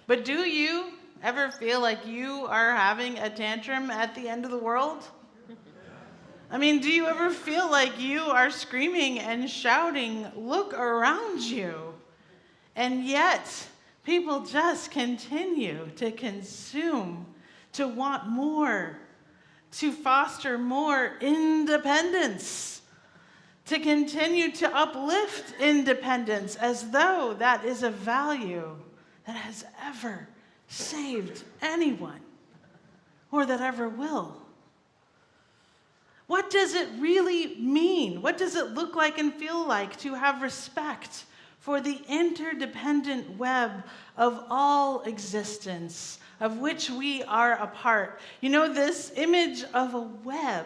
But do you ever feel like you are having a tantrum at the end of the world? I mean, do you ever feel like you are screaming and shouting, look around you? And yet, people just continue to consume, to want more, to foster more independence, to continue to uplift independence as though that is a value that has ever saved anyone or that ever will. What does it really mean? What does it look like and feel like to have respect for the interdependent web of all existence, of which we are a part? You know, this image of a web,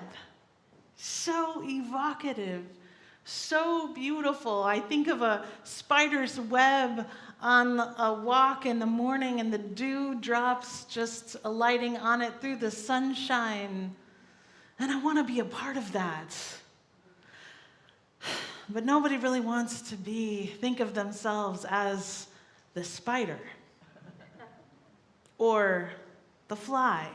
so evocative, so beautiful. I think of a spider's web on a walk in the morning and the dew drops just alighting on it through the sunshine. And I want to be a part of that. But nobody really wants to think of themselves as the spider or the fly.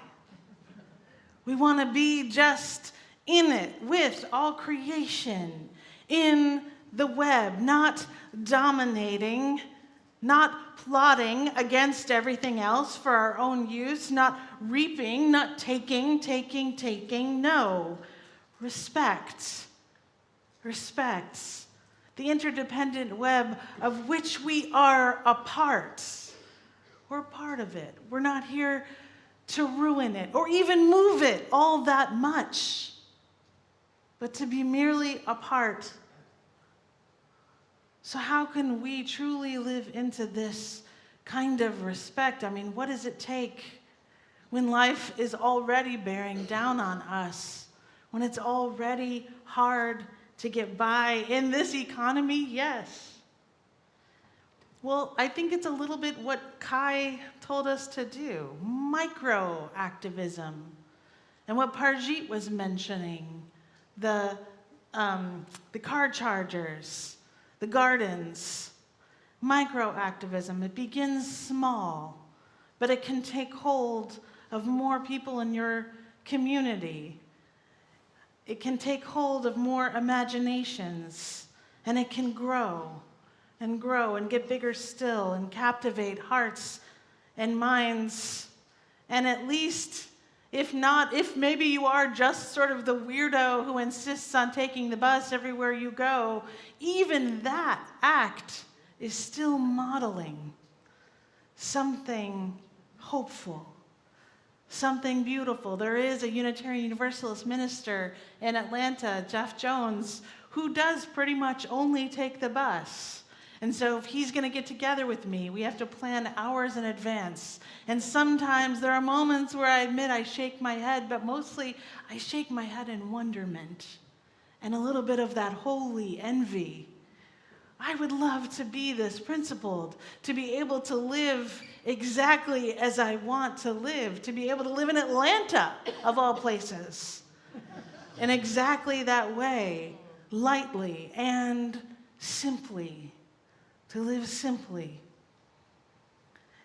We want to be just in it with all creation, in the web, not dominating, not plotting against everything else for our own use, not reaping, not taking. No, respect. The interdependent web of which we are a part. We're part of it. We're not here to ruin it or even move it all that much, but to be merely a part. So how can we truly live into this kind of respect? I mean, what does it take when life is already bearing down on us, when it's already hard to get by in this economy? Yes. Well, I think it's a little bit what Kai told us to do, micro-activism. And what Parjit was mentioning, the car chargers, the gardens, micro-activism. It begins small, but it can take hold of more people in your community. It can take hold of more imaginations, and it can grow and get bigger still and captivate hearts and minds. And at least, if maybe you are just sort of the weirdo who insists on taking the bus everywhere you go, even that act is still modeling something hopeful, something beautiful. There is a Unitarian Universalist minister in Atlanta, Jeff Jones, who does pretty much only take the bus. And so if he's going to get together with me, we have to plan hours in advance. And sometimes there are moments where I admit I shake my head, but mostly I shake my head in wonderment and a little bit of that holy envy. I would love to be this principled, to be able to live exactly as I want to live, to be able to live in Atlanta, of all places, in exactly that way, lightly and simply, to live simply.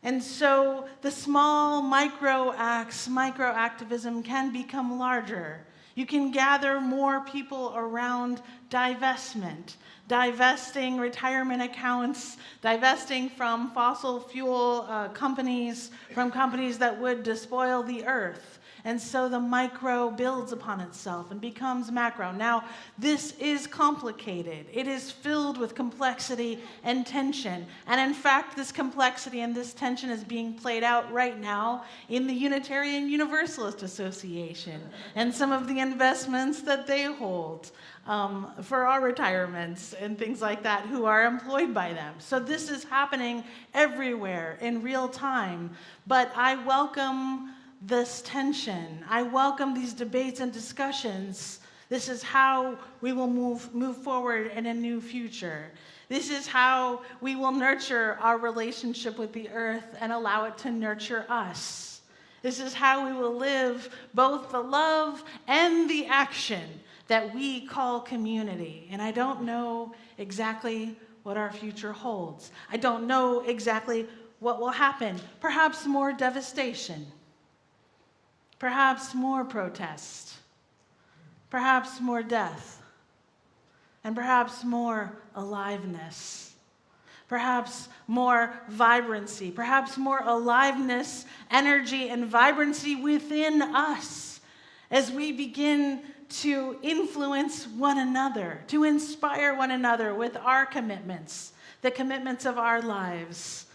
And so the small micro acts, micro-activism can become larger. You can gather more people around divestment, divesting retirement accounts, divesting from fossil fuel companies, from companies that would despoil the earth. And so the micro builds upon itself and becomes macro. Now, this is complicated. It is filled with complexity and tension. And in fact, this complexity and this tension is being played out right now in the Unitarian Universalist Association and some of the investments that they hold for our retirements and things like that who are employed by them. So this is happening everywhere in real time. But I welcome this tension. I welcome these debates and discussions. This is how we will move forward in a new future. This is how we will nurture our relationship with the earth and allow it to nurture us. This is how we will live both the love and the action that we call community. And I don't know exactly what our future holds. I don't know exactly what will happen? Perhaps more devastation. Perhaps more protest. Perhaps more death. And perhaps more aliveness. Perhaps more vibrancy. Perhaps more aliveness, energy, and vibrancy within us as we begin to influence one another, to inspire one another with our commitments, the commitments of our lives.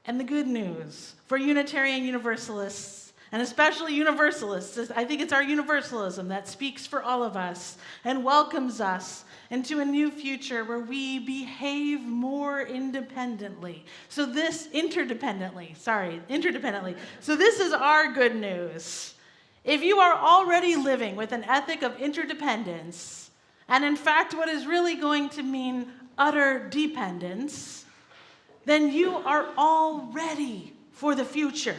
And the good news for Unitarian Universalists, and especially Universalists, I think it's our universalism that speaks for all of us and welcomes us into a new future where we behave more interdependently. So this is our good news. If you are already living with an ethic of interdependence, and in fact what is really going to mean utter dependence, then you are all ready for the future.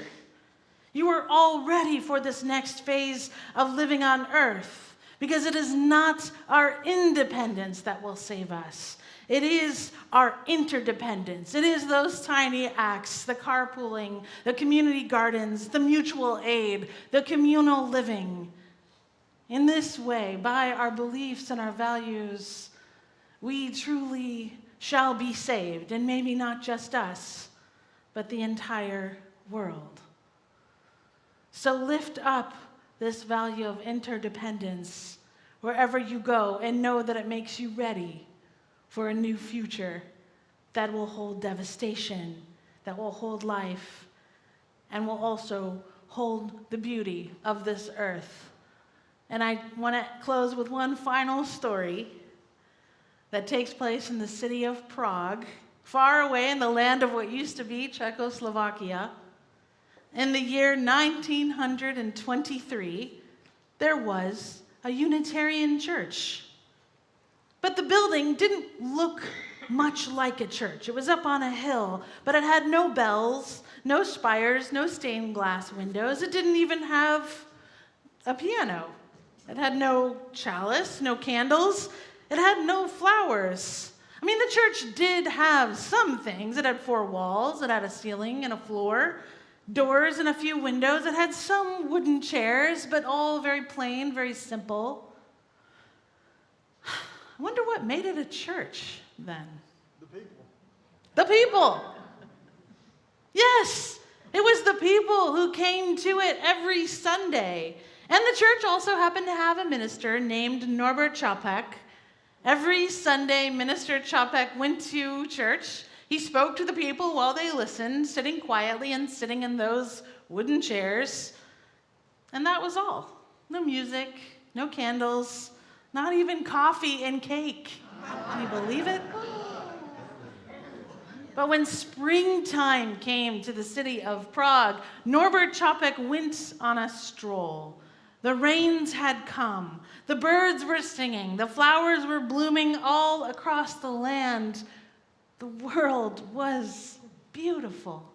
You are all ready for this next phase of living on earth, because it is not our independence that will save us. It is our interdependence. It is those tiny acts, the carpooling, the community gardens, the mutual aid, the communal living. In this way, by our beliefs and our values, we truly shall be saved, and maybe not just us, but the entire world. So lift up this value of interdependence wherever you go, and know that it makes you ready for a new future that will hold devastation, that will hold life, and will also hold the beauty of this earth. And I want to close with one final story that takes place in the city of Prague, far away in the land of what used to be Czechoslovakia. In the year 1923, there was a Unitarian church. But the building didn't look much like a church. It was up on a hill, but it had no bells, no spires, no stained glass windows. It didn't even have a piano. It had no chalice, no candles. It had no flowers. I mean, the church did have some things. It had 4 walls. It had a ceiling and a floor, doors and a few windows. It had some wooden chairs, but all very plain, very simple. I wonder what made it a church then. The people. The people. Yes, it was the people who came to it every Sunday. And the church also happened to have a minister named Norbert Čapek. Every Sunday, Minister Čapek went to church. He spoke to the people while they listened, sitting quietly and sitting in those wooden chairs. And that was all. No music, no candles, not even coffee and cake. Can you believe it? But when springtime came to the city of Prague, Norbert Čapek went on a stroll. The rains had come. The birds were singing. The flowers were blooming all across the land. The world was beautiful.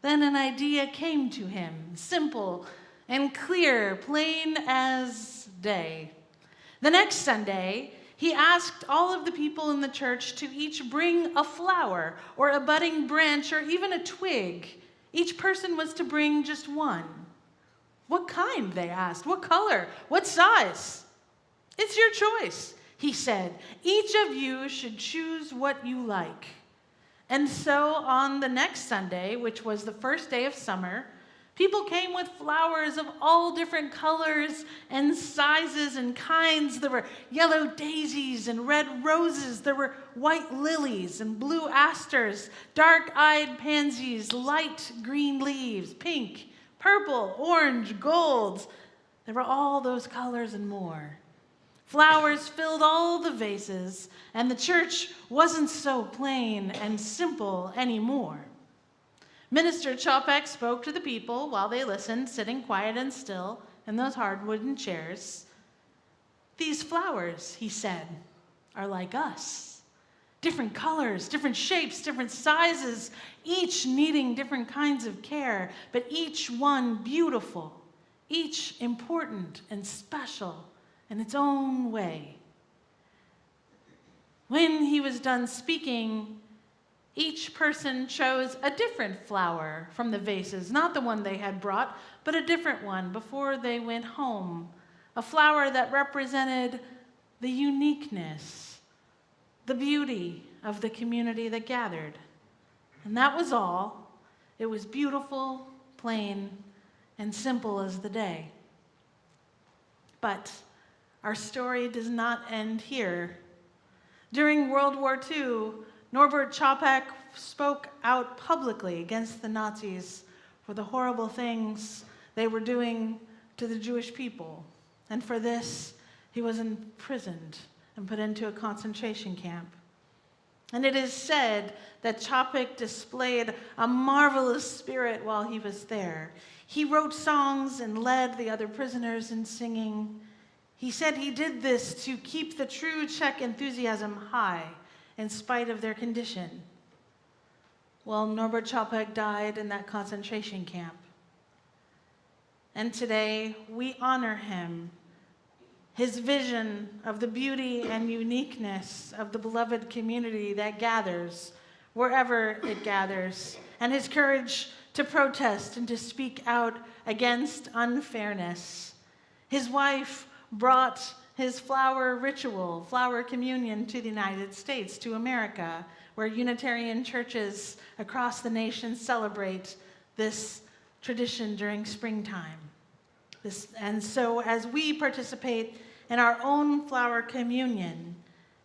Then an idea came to him, simple and clear, plain as day. The next Sunday, he asked all of the people in the church to each bring a flower or a budding branch or even a twig. Each person was to bring just one. What kind, they asked. What color? What size? It's your choice, he said. Each of you should choose what you like. And so on the next Sunday, which was the first day of summer, people came with flowers of all different colors and sizes and kinds. There were yellow daisies and red roses. There were white lilies and blue asters, dark-eyed pansies, light green leaves, pink, purple, orange, gold. There were all those colors and more. Flowers filled all the vases, and the church wasn't so plain and simple anymore. Minister Čapek spoke to the people while they listened, sitting quiet and still in those hard wooden chairs. These flowers, he said, are like us. Different colors, different shapes, different sizes, each needing different kinds of care, but each one beautiful, each important and special in its own way. When he was done speaking, Each person chose a different flower from the vases, not the one they had brought, but a different one before they went home. A flower that represented the uniqueness, the beauty of the community that gathered. And that was all. It was beautiful, plain, and simple as the day. But our story does not end here. During World War II, Norbert Chopek spoke out publicly against the Nazis for the horrible things they were doing to the Jewish people. And for this, he was imprisoned and put into a concentration camp. And it is said that Chopek displayed a marvelous spirit while he was there. He wrote songs and led the other prisoners in singing. He said he did this to keep the true Czech enthusiasm high in spite of their condition. Well, Norbert Chopek died in that concentration camp. And today we honor him, his vision of the beauty and uniqueness of the beloved community that gathers wherever it gathers, and his courage to protest and to speak out against unfairness. His wife brought his flower ritual, flower communion, to the United States, to America, where Unitarian churches across the nation celebrate this tradition during springtime. And so as we participate in our own flower communion,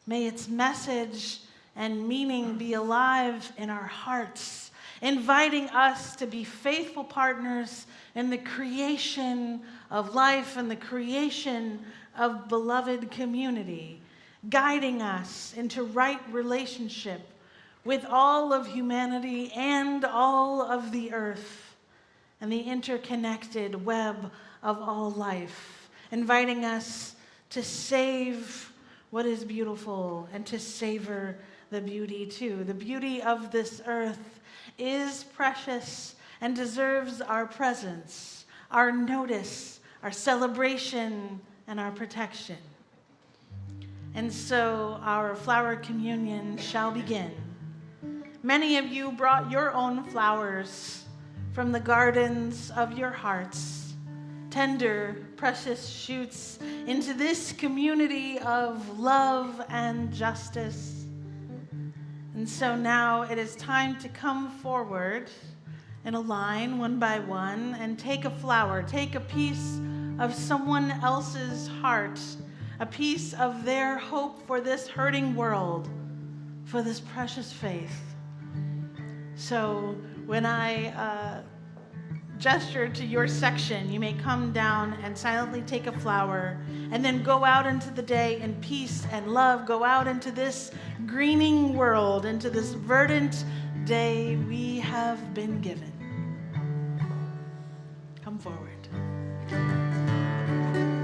may its message and meaning be alive in our hearts, inviting us to be faithful partners in the creation of life and the creation of beloved community, guiding us into right relationship with all of humanity and all of the earth and the interconnected web of all life, inviting us to save what is beautiful and to savor the beauty too. The beauty of this earth is precious and deserves our presence, our notice, our celebration, and our protection. And so our flower communion shall begin. Many of you brought your own flowers from the gardens of your hearts, tender, precious shoots into this community of love and justice. And so now it is time to come forward in a line, one by one, and take a flower, take a piece of someone else's heart, a piece of their hope for this hurting world, for this precious faith. So when I gesture to your section, you may come down and silently take a flower and then go out into the day in peace and love, go out into this greening world, into this verdant day we have been given. Come forward.